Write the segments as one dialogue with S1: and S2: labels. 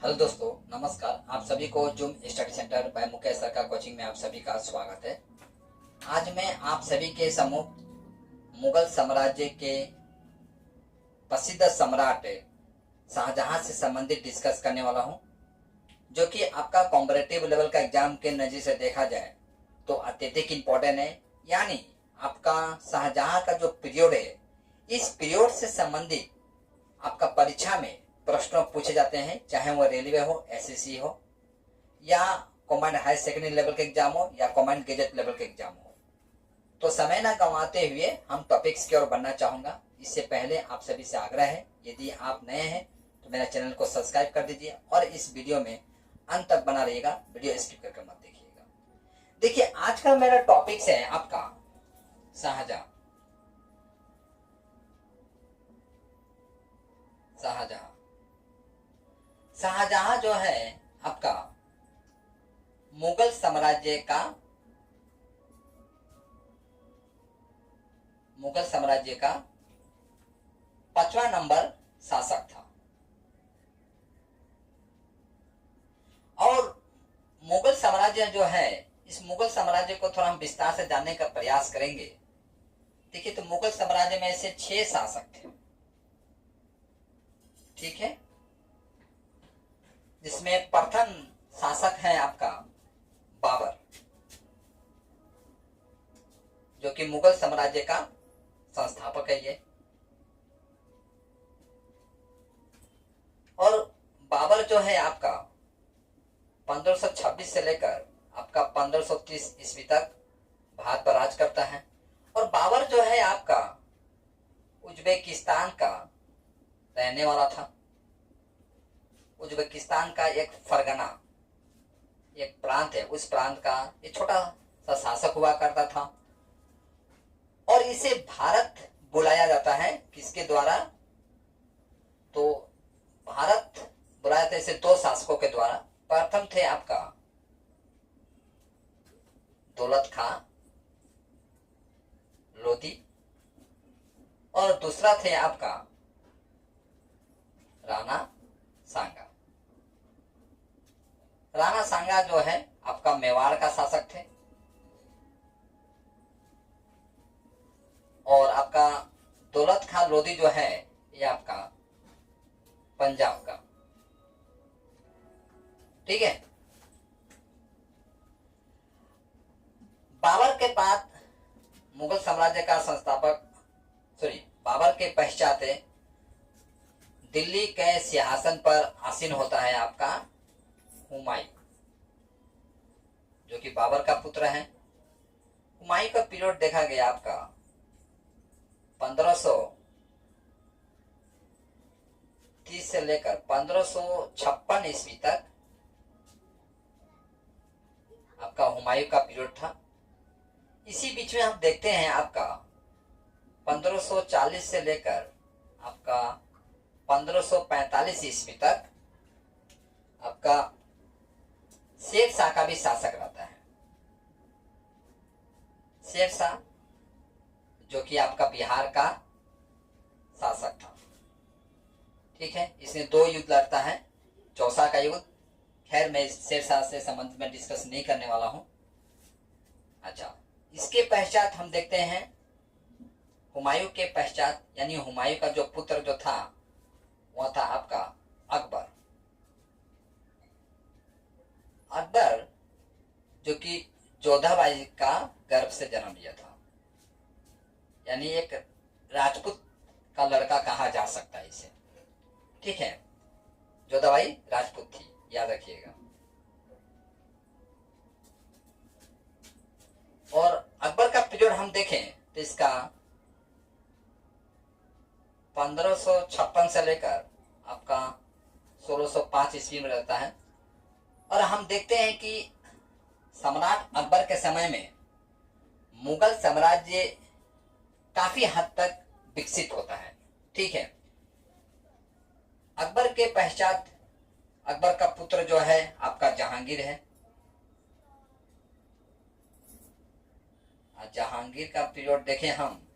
S1: Hello दोस्तों, नमस्कार। आप सभी को Zoom Study Centre by Mukesh sir का कोचिंग में आप सभी का स्वागत है। आज मैं आप सभी के सम्मुख मुगल साम्राज्य के प्रसिद्ध सम्राट शाहजहां से संबंधित डिस्कस करने वाला हूं, जो कि आपका कॉम्परेटिव लेवल का एग्जाम के नज़र से देखा जाए तो अत्यधिक इम्पोर्टेंट है। यानी आपका शाहजहां का जो पीरियड है, इस पीरियड से संबंधित आपका परीक्षा में प्रश्न पूछे जाते हैं, चाहे वो रेलवे हो, एसएससी हो, या कमांड हायर सेकेंडरी लेवल के एग्जाम हो, या कमांड गेजेट लेवल के एग्जाम हो। तो समय ना गंवाते हुए हम टॉपिक्स की ओर बढ़ना चाहूंगा। इससे पहले आप सभी से आग्रह है, यदि आप नए हैं तो मेरा चैनल को सब्सक्राइब कर दीजिए और इस वीडियो में अंत तक बना रहिएगा, वीडियो स्किप करके मत देखिएगा। देखिए, आज का मेरा टॉपिक्स है आपका शाहजहां। शाहजहां जो है आपका मुगल साम्राज्य का 5वां नंबर शासक था। और मुगल साम्राज्य जो है, इस मुगल साम्राज्य को थोड़ा हम विस्तार से जानने का प्रयास करेंगे। देखिए, तो मुगल साम्राज्य में ऐसे 6 शासक थे, ठीक है, जिसमें प्रथम शासक है आपका बाबर, जो कि मुगल साम्राज्य का संस्थापक है ये। और बाबर जो है आपका 1526 से लेकर आपका 1530 ईस्वी तक भारत पर राज करता है। और बाबर जो है आपका उज्बेकिस्तान का रहने वाला था। उज्बेकिस्तान का एक फरगना, एक प्रांत है, उस प्रांत का एक छोटा सा शासक हुआ करता था। और इसे भारत बुलाया जाता है किसके द्वारा? तो भारत बुलाया था इसे 2 शासकों के द्वारा। प्रथम थे आपका दौलत खां लोधी, और दूसरा थे आपका राणा सांगा। राणा सांगा जो है आपका मेवाड़ का शासक थे, और आपका दौलत खां लोधी जो है ये आपका पंजाब का, ठीक है। बाबर के बाद मुगल साम्राज्य का बाबर के पश्चात दिल्ली के सिंहासन पर आसीन होता है आपका हुमायूं, जो कि बाबर का पुत्र है। हुमायूं का पीरियड देखा गया आपका 1530 से लेकर 1556 ईस्वी तक आपका हुमायूं का पीरियड था। इसी बीच में हम देखते हैं आपका 1540 से लेकर आपका 1545 ईस्वी तक आपका शेर शाह का भी शासक रहता है। शेर शाह जो कि आपका बिहार का शासक था, ठीक है। इसने 2 युद्ध लड़ता है, चौसा का युद्ध। खैर, मैं शेर शाह से संबंध में डिस्कस नहीं करने वाला हूं। अच्छा, इसके पश्चात हम देखते हैं हुमायूं के पश्चात, यानी हुमायूं का जो पुत्र जो था वह था आपका अकबर। अकबर जो कि जोधाबाई का गर्भ से जन्म लिया था, यानी एक राजपूत का लड़का कहा जा सकता है इसे, ठीक है। जोधाबाई राजपूत थी, याद रखिएगा। और अकबर का पीरियड हम देखें तो इसका 1556 से लेकर आपका 1605 ईस्वी में रहता है। और हम देखते हैं कि सम्राट अकबर के समय में मुगल साम्राज्य काफी हद तक विकसित होता है, ठीक है। अकबर के पश्चात अकबर का पुत्र जो है आपका जहांगीर है। जहांगीर का पीरियड देखें हम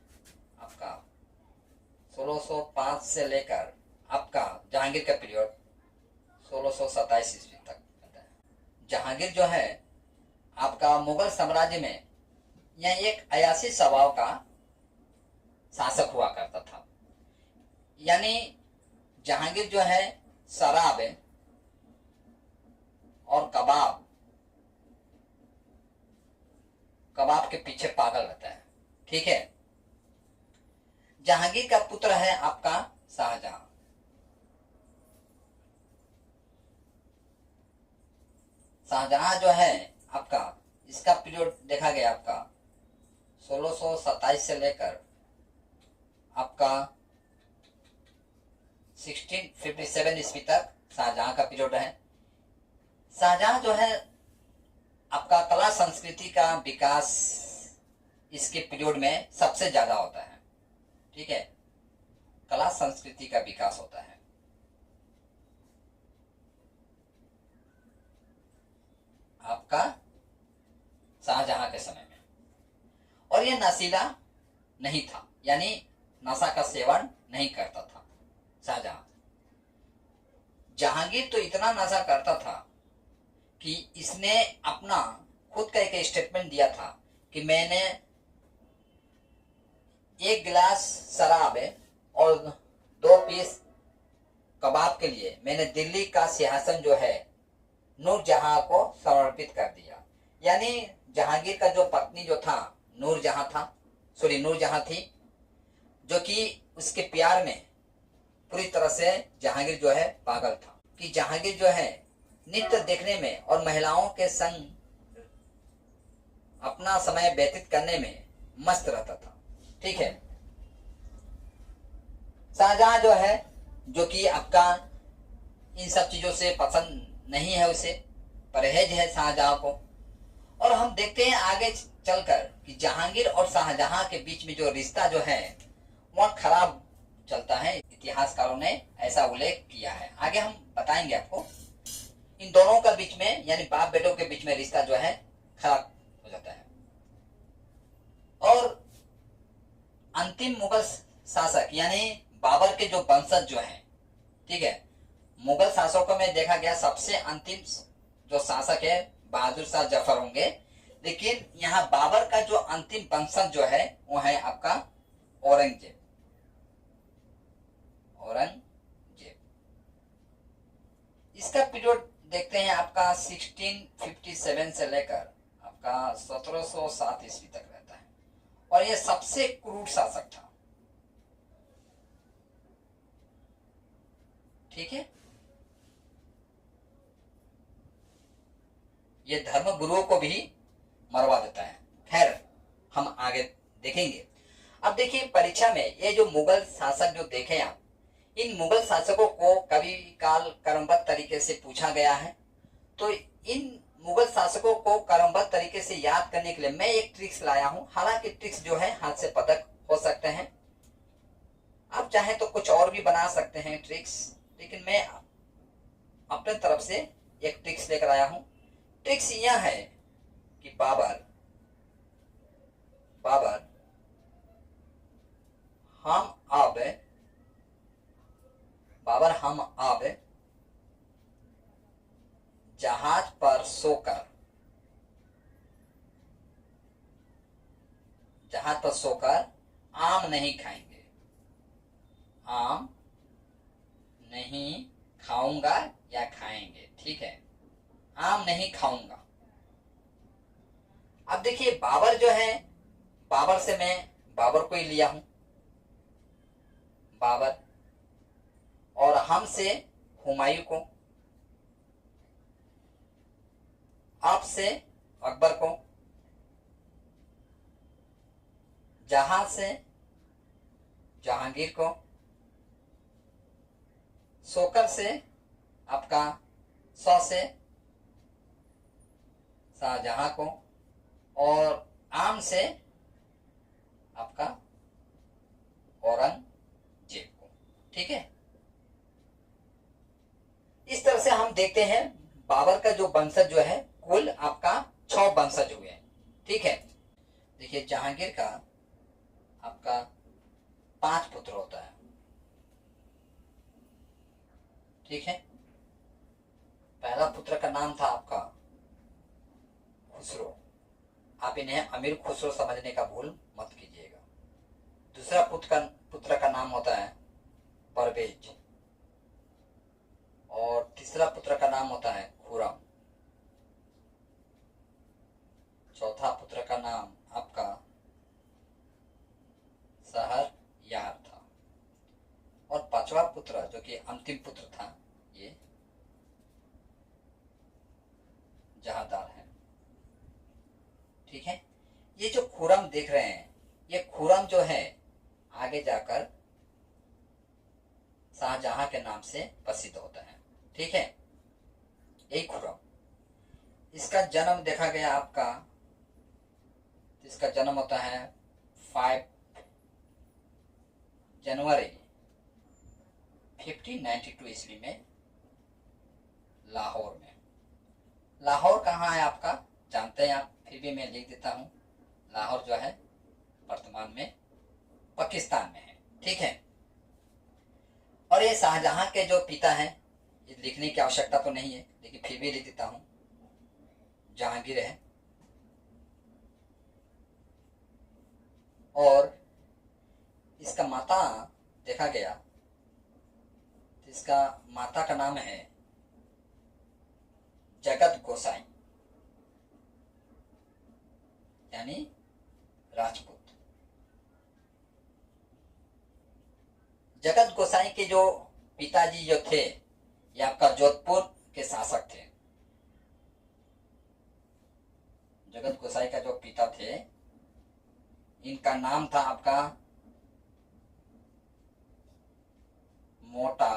S1: आपका 1605 से लेकर आपका जहांगीर का पीरियड 1627 ईस्वी तक रहता है। जहांगीर जो है आपका मुगल साम्राज्य में यह एक अयासी स्वभाव का शासक हुआ करता था। यानी जहांगीर जो है शराब और कबाब के पीछे पागल रहता है। ठीक है। जहांगीर का पुत्र है आपका शाहजहां। शाहजहां जो है आपका, इसका पीरियड देखा गया आपका 1627 से लेकर आपका 1657 ईस्वी तक शाहजहां का पीरियड है। शाहजहां जो है आपका कला संस्कृति का विकास इसके पीरियड में सबसे ज्यादा होता है। ठीक है। कला संस्कृति का विकास होता है। आपका शाहजहां के समय में, और यह नशीला नहीं था, यानी नशा का सेवन नहीं करता था शाहजहां। जहांगीर तो इतना नशा करता था कि इसने अपना खुद का एक स्टेटमेंट दिया था कि मैंने 1 गिलास शराब और 2 पीस कबाब के लिए मैंने दिल्ली का सिंहासन जो है नूरजहां को समर्पित कर दिया। यानी जहांगीर का जो पत्नी जो था नूरजहां थी, जो कि उसके प्यार में पूरी तरह से जहांगीर जो है पागल था। कि जहांगीर जो है नृत्य देखने में और महिलाओं के संग अपना समय व्यतीत करने में मस्त रहता था। ठीक है। शाहजहां जो है, जो कि आपका इन सब चीजों से पसंद नहीं है, उसे परहेज है शाहजहां को। और हम देखते हैं आगे चलकर कि जहांगीर और शाहजहां के बीच में जो रिश्ता जो है वह खराब चलता है। इतिहासकारों ने ऐसा उल्लेख किया है, आगे हम बताएंगे आपको। इन दोनों का बीच में, यानी बाप बेटों के बीच में रिश्ता जो है खराब हो जाता है। और अंतिम मुगल शासक यानी बाबर के जो वंशज जो है, ठीक है, मुगल शासकों में देखा गया सबसे अंतिम जो शासक है बहादुर शाह जफर होंगे। लेकिन यहाँ बाबर का जो अंतिम वंशज जो है वो है आपका औरंगजेब। इसका पीरियड देखते हैं आपका 1657 से लेकर आपका 1707 ईस्वी तक रहता है। और यह सबसे क्रूर शासक था। ठीक है। ये धर्म गुरुओं को भी मरवा देता है। खैर, हम आगे देखेंगे। अब देखिए परीक्षा में ये जो मुगल शासक जो देखे आप, इन मुगल शासकों को कभी काल क्रमबद्ध तरीके से पूछा गया है। तो इन मुगल शासकों को क्रमबद्ध तरीके से याद करने के लिए मैं एक ट्रिक्स लाया हूं। हालांकि ट्रिक्स जो है हाथ से पदक हो सकते हैं, आप चाहे तो कुछ और भी बना सकते हैं ट्रिक्स, लेकिन मैं अपने तरफ से एक ट्रिक्स लेकर आया हूं। ट्रिक्स यह है कि बाबर हम अब जहाज पर सोकर आम नहीं खाएंगे। आम नहीं खाऊंगा या खाएंगे। ठीक है। आम नहीं खाऊंगा। अब देखिए बाबर जो है, बाबर से मैं बाबर को ही लिया हूं, बाबर, और हम से हुमायूं को, आप से अकबर को, जहां से जहांगीर को, सोकर से आपका सौ से शाहजहां को, और आम से आपका औरंगजेब को। ठीक है। इस तरह से हम देखते हैं बाबर का जो वंशज जो है कुल आपका 6 वंशज हुए। ठीक है। देखिए जहांगीर का आपका 5 पुत्र होता है। ठीक है। पहला पुत्र का नाम था आपका खुसरो। आप इन्हें अमीर खुसरो समझने का भूल मत कीजिएगा। दूसरा पुत्र का नाम होता है परवेज, और तीसरा पुत्र का नाम होता है खुरम। चौथा पुत्र का नाम आपका सहर यार था, और पांचवा पुत्र जो कि अंतिम पुत्र था ये जहादार है। ठीक है, ये जो खुरम देख रहे हैं, ये खुरम जो है आगे जाकर शाहजहां के नाम से प्रसिद्ध होता है। ठीक है, यही खुरम। इसका जन्म देखा गया आपका, इसका जन्म होता है 5 जनवरी 1592 ईस्वी में लाहौर में। लाहौर कहाँ है आपका जानते हैं आप, फिर भी मैं लिख देता हूं। लाहौर जो है वर्तमान में पाकिस्तान में है। ठीक है, और ये शाहजहां के जो पिता हैं, ये लिखने की आवश्यकता तो नहीं है लेकिन फिर भी लिख देता हूं, जहांगीर है। और इसका माता देखा गया तो इसका माता का नाम है जगत गोसाई, यानी राजपूत। जगत गोसाई के जो पिताजी जो थे, ये आपका जोधपुर के शासक थे। जगत गोसाई का जो पिता थे, इनका नाम था आपका मोटा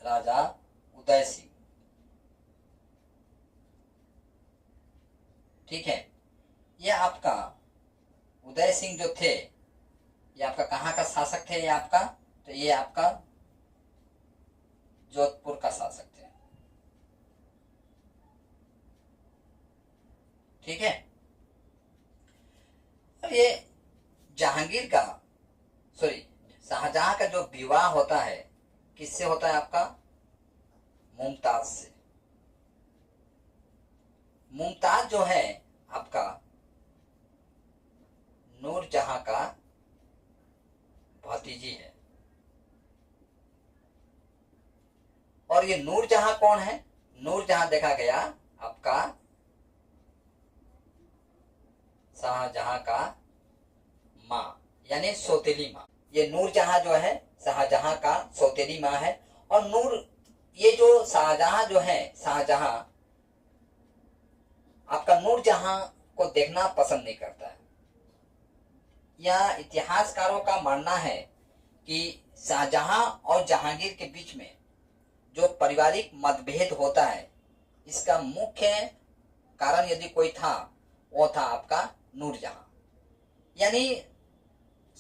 S1: राजा उदय सिंह। ठीक है, ये आपका उदय सिंह जो थे, ये आपका कहाँ का शासक थे? ये आपका, तो ये आपका जोधपुर का शासक थे। ठीक है, अब ये जहांगीर का, सॉरी, शाहजहां का जो विवाह होता है किससे होता है? आपका मुमताज से। मुमताज जो है आपका नूरजहां का भतीजी है। और ये नूरजहां कौन है? नूरजहां देखा गया आपका शाहजहां का माँ, यानी सौतेली माँ। ये नूरजहां जो है शाहजहां का सौतेली माँ है। और ये जो शाहजहां जो है, शाहजहां आपका नूरजहां को देखना पसंद नहीं करता है। यह इतिहासकारों का मानना है कि शाहजहां और जहांगीर के बीच में जो पारिवारिक मतभेद होता है, इसका मुख्य कारण यदि कोई था, वो था आपका नूरजहां। यानी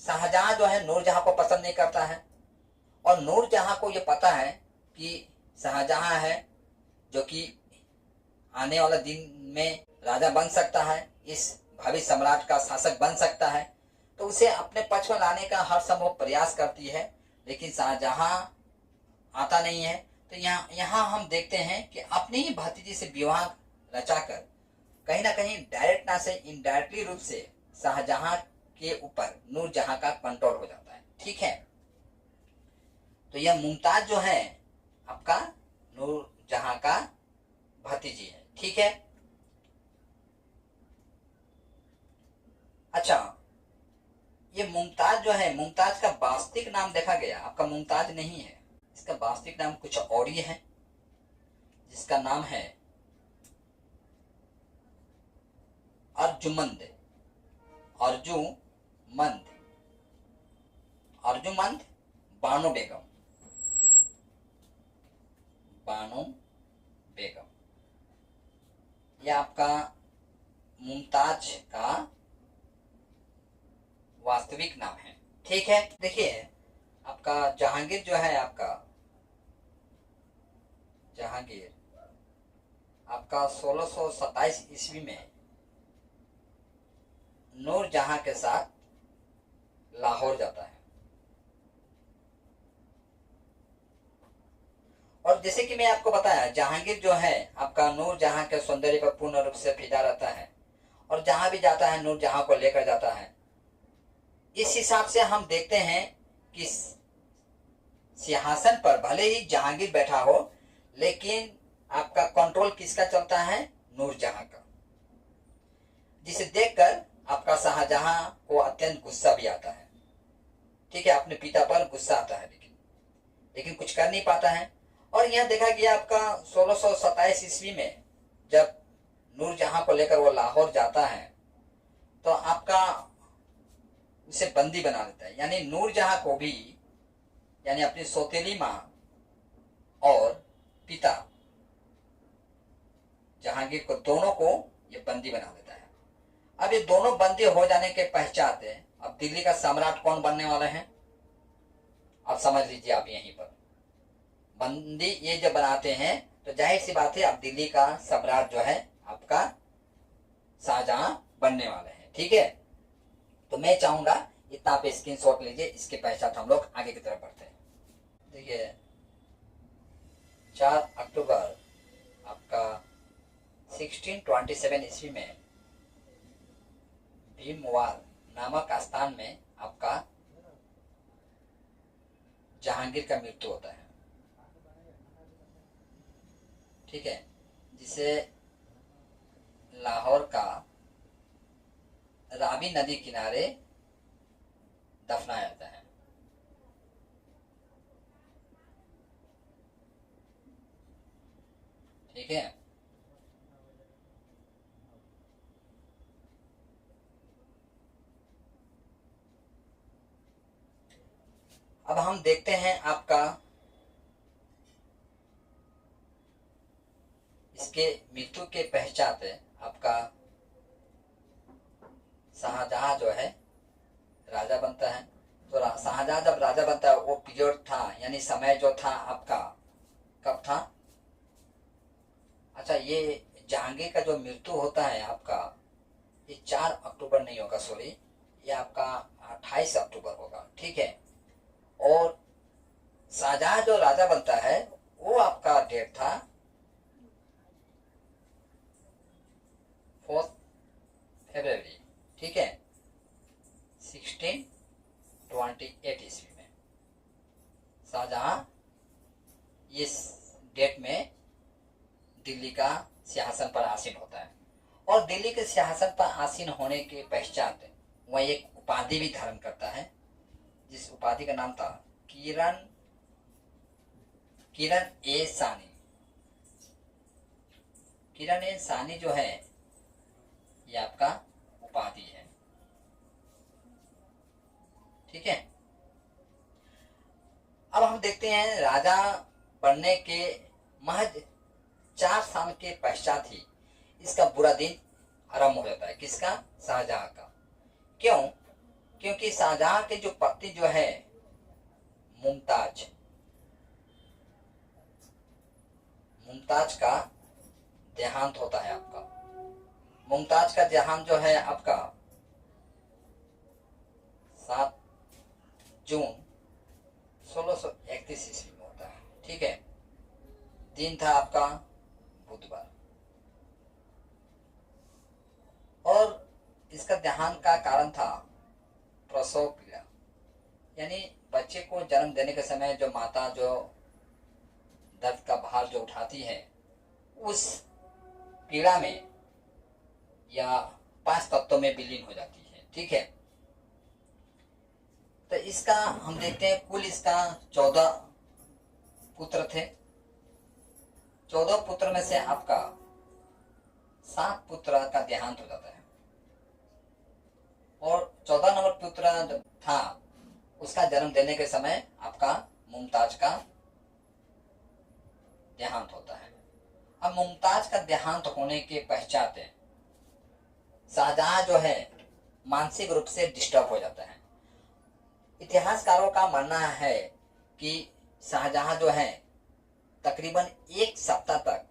S1: शाहजहां जो है नूरजहां को पसंद नहीं करता है, और नूरजहां को ये पता है कि शाहजहां है जो कि आने वाला दिन में राजा बन सकता है, इस भावी सम्राट का शासक बन सकता है, तो उसे अपने पक्ष में लाने का हर संभव प्रयास करती है। लेकिन शाहजहां आता नहीं है। तो यहाँ हम देखते हैं कि अपनी ही भतीजी से विवाह रचाकर कहीं ना कहीं डायरेक्ट ना से इनडायरेक्टली रूप से शाहजहां के ऊपर नूरजहां का कंट्रोल हो जाता है। ठीक है, तो यह मुमताज जो है आपका नूरजहां का भतीजी है। ठीक है, अच्छा, ये मुमताज जो है, मुमताज का वास्तविक नाम देखा गया आपका मुमताज नहीं है, इसका वास्तविक नाम कुछ और ही है, जिसका नाम है अर्जुमंद। अर्जुमंद अर्जुमंद बानो बेगम। बानो बेगम यह आपका मुमताज का वास्तविक नाम है। ठीक है, देखिए आपका जहांगीर जो है, आपका जहांगीर आपका 1627 ईस्वी में नूरजहां के साथ लाहौर जाता है। और और जैसे कि मैं आपको बताया, जहांगीर जो है आपका नूरजहां के सौंदर्य पर पूर्ण रूप से फिदा रहता है और जहां भी जाता है नूरजहां को लेकर जाता है। इस हिसाब से हम देखते हैं कि सिंहासन पर भले ही जहांगीर बैठा हो, लेकिन आपका कंट्रोल किसका चलता है? नूरजहां का, जिसे देखकर आपका शाहजहां को अत्यंत गुस्सा भी आता है। ठीक है, अपने पिता पर गुस्सा आता है, लेकिन कुछ कर नहीं पाता है। और यह देखा गया आपका 1627 ईस्वी में जब नूरजहां को लेकर वो लाहौर जाता है तो आपका उसे बंदी बना देता है। यानी नूरजहां को भी, यानी अपनी सौतेली माँ और पिता जहांगीर को, दोनों को ये बंदी बना देता है। अब ये दोनों बंदी हो जाने के पश्चात अब दिल्ली का सम्राट कौन बनने वाला है? आप समझ लीजिए। आप यहीं पर बंदी ये जब बनाते हैं तो जाहिर सी बात है अब दिल्ली का सम्राट जो है आपका शाहजहां बनने वाले हैं। ठीक है, तो मैं चाहूंगा इतना पे स्क्रीनशॉट लीजिए, इसके पश्चात हम लोग आगे की तरफ बढ़ते हैं। देखिए 4 अक्टूबर आपका 1627 ईस्वी में भीमवाल नामक स्थान में आपका जहांगीर का मृत्यु होता है। ठीक है, जिसे लाहौर का रावी नदी किनारे दफनाया जाता है। ठीक है, अब हम देखते हैं आपका इसके मृत्यु के पश्चात आपका शाहजहां जो है राजा बनता है। तो शाहजहां जब राजा बनता है वो पीरियड था, यानी समय जो था आपका कब था? अच्छा, ये जहांगीर का जो मृत्यु होता है आपका ये 4 अक्टूबर नहीं होगा, सॉरी, ये आपका 28 अक्टूबर होगा। ठीक है, और शाहजहां जो राजा बनता है वो आपका डेट था 4 फरवरी। ठीक है, 1628 ईस्वी में शाहजहां इस डेट में दिल्ली का सिंहासन पर आसीन होता है। और दिल्ली के सिंहासन पर आसीन होने के पश्चात वह एक उपाधि भी धारण करता है, जिस उपाधि का नाम था किरण ए सानी। किरण ए सानी जो है ये आपका उपाधि है। ठीक है, अब हम देखते हैं राजा बनने के महज 4 साल के पश्चात ही इसका बुरा दिन आरंभ हो जाता है। किसका? शाहजहां का। क्यों? क्योंकि शाहजहां के जो पत्नी जो है मुमताज का देहांत होता है आपका। मुमताज का देहांत जो है आपका 7 जून 1631 ईस्वी में होता है। ठीक है, दिन था आपका बुधवार। और इसका देहांत का कारण था प्रसव पीड़ा, यानी बच्चे को जन्म देने के समय जो माता जो दर्द का भार जो उठाती है, उस पीड़ा में या 5 तत्वों में विलीन हो जाती है। ठीक है, तो इसका हम देखते हैं कुल इसका 14 पुत्र थे। 14 पुत्र में से आपका 7 पुत्र का देहांत हो जाता है और 14 नंबर पुत्र था उसका जन्म देने के समय आपका मुमताज का देहांत होता है। अब मुमताज का देहांत होने के पश्चात शाहजहां जो है मानसिक रूप से डिस्टर्ब हो जाता है। इतिहासकारों का मानना है कि शाहजहां जो है तकरीबन 1 सप्ताह तक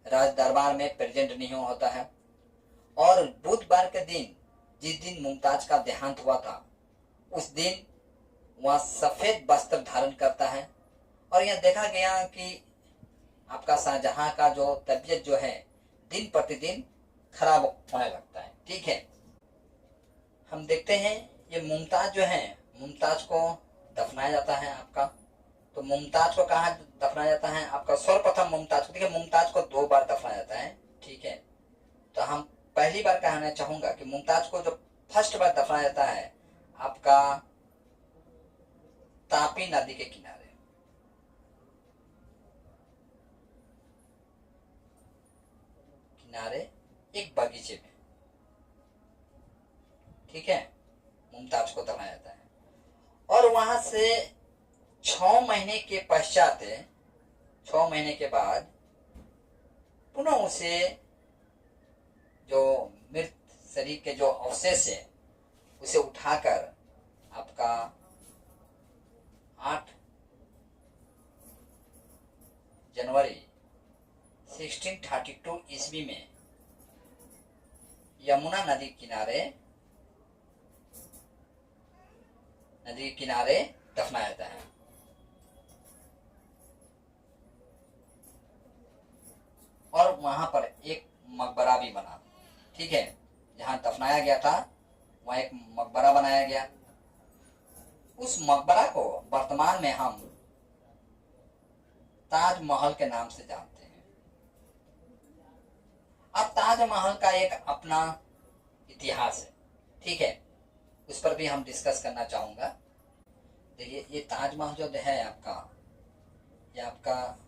S1: राज दरबार में प्रेजेंट नहीं होता है और बुधवार के दिन, जिस दिन मुमताज का देहांत हुआ था, उस दिन वह सफेद वस्त्र धारण करता है। और यह देखा गया कि आपका शाहजहां का जो तबीयत जो है दिन प्रतिदिन खराब होने लगता है। ठीक है, हम देखते हैं ये मुमताज जो है, मुमताज को दफनाया जाता है आपका। तो मुमताज को कहाँ दफनाया जाता है आपका? सर्वप्रथम मुमताज को, देखिए मुमताज को 2 बार दफनाया जाता है। ठीक है, तो हम पहली बार कहना चाहूंगा कि मुमताज को जो फर्स्ट बार दफनाया जाता है आपका तापी नदी के किनारे। किनारे एक बगीचे में, ठीक है, मुमताज को दफनाया जाता है। और वहां से 6 महीने के पश्चात, 6 महीने के बाद पुनः उसे जो मृत शरीर के जो अवशेष है उसे उठाकर आपका 8 जनवरी 1632 ईस्वी में यमुना नदी किनारे दफनाया जाता है। और वहां पर एक मकबरा भी बना, ठीक है, जहां दफनाया गया था वहां एक मकबरा बनाया गया। उस मकबरा को वर्तमान में हम ताजमहल के नाम से जानते हैं। अब ताजमहल का एक अपना इतिहास है, ठीक है, उस पर भी हम डिस्कस करना चाहूंगा। देखिए ये ताजमहल जो है आपका, ये आपका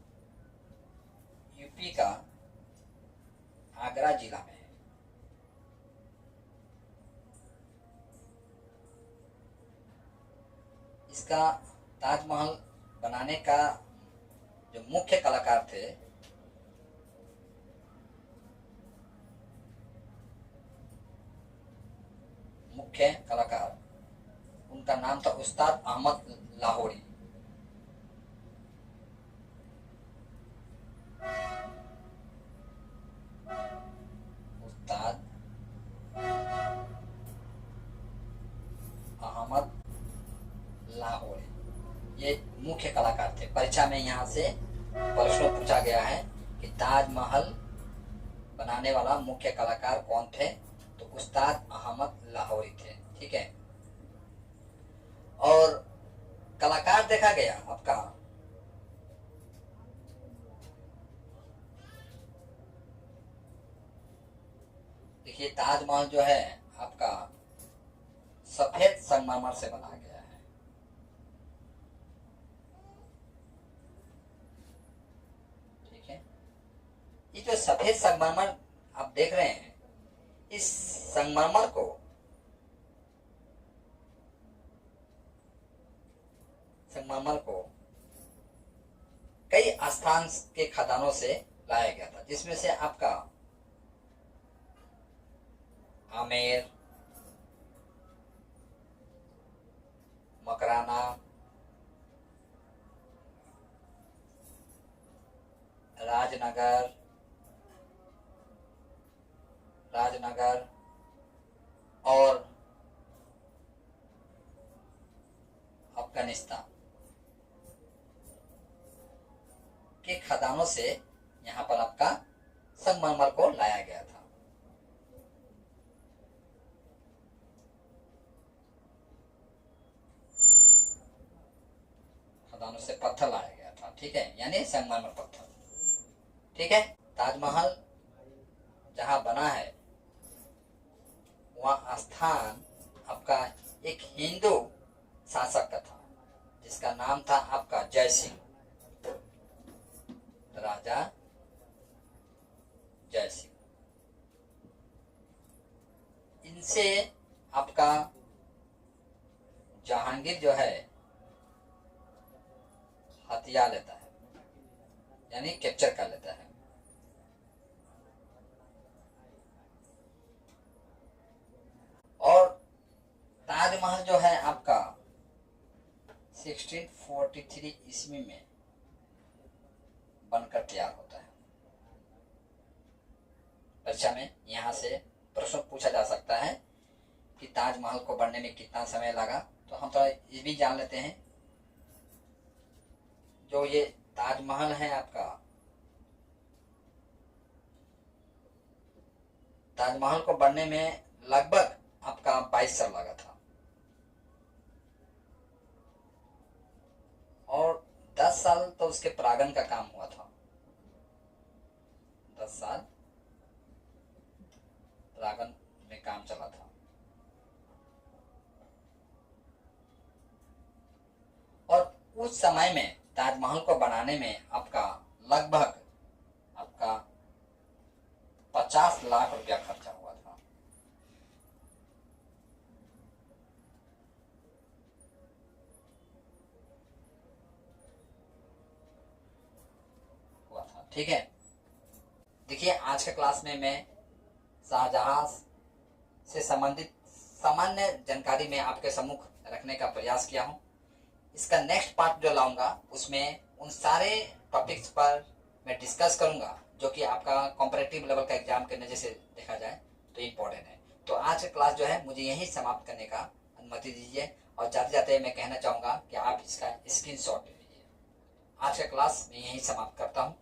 S1: यूपी का आगरा जिला में है। इसका ताजमहल बनाने का जो मुख्य कलाकार थे उनका नाम था उस्ताद अहमद लाहौरी। उस्ताद अहमद लाहौरी ये मुख्य कलाकार थे। परीक्षा में यहाँ से प्रश्न पूछा गया है कि ताजमहल बनाने वाला मुख्य कलाकार कौन थे? तो उस्ताद अहमद लाहौरी थे। ठीक है, और कलाकार देखा गया आपका देखिए ताजमहल जो है आपका सफेद संगमरमर से बना गया है। ठीक है, ये जो सफेद संगमरमर आप देख रहे हैं, इस संगमरमर को कई स्थान के खदानों से लाया गया था, जिसमें से आपका आमेर, मकराना, राजनगर और अफगानिस्तान के खदानों से यहाँ पर आपका संगमरमर को लाया गया था। खदानों से पत्थर लाया गया था, ठीक है, यानी संगमरमर पत्थर। ठीक है, ताजमहल जहां बना है वह स्थान आपका एक हिंदू शासक का था, जिसका नाम था आपका जय सिंह, राजा जय सिंह। इनसे आपका जहांगीर जो है हथिया लेता है, यानी कैप्चर कर लेता है। और ताजमहल जो है आपका 1643 ईस्वी में बनकर तैयार होता है। परीक्षा में यहाँ से प्रश्न पूछा जा सकता है कि ताजमहल को बनने में कितना समय लगा। तो हम थोड़ा ये भी जान लेते हैं, जो ये ताजमहल है आपका ताजमहल को बनने में लगभग आपका 22 साल लगा था और 10 साल तो उसके प्रांगण का काम हुआ था। 10 साल प्रांगण में काम चला था और उस समय में ताजमहल को बनाने में आपका लगभग आपका 50 लाख रुपया खर्चा हुआ था। ठीक है, देखिए आज के क्लास में मैं शाहजहां से संबंधित सामान्य जानकारी में आपके सम्मुख रखने का प्रयास किया हूं। इसका नेक्स्ट पार्ट जो लाऊंगा उसमें उन सारे टॉपिक्स पर मैं डिस्कस करूंगा जो कि आपका कॉम्परेटिव लेवल का एग्जाम के नजर से देखा जाए तो इम्पोर्टेंट है। तो आज का क्लास जो है मुझे यहीं समाप्त करने का अनुमति दीजिए और जाते जाते मैं कहना चाहूंगा कि आप इसका स्क्रीनशॉट ले लीजिए। आज का क्लास मैं यहीं समाप्त करता हूँ।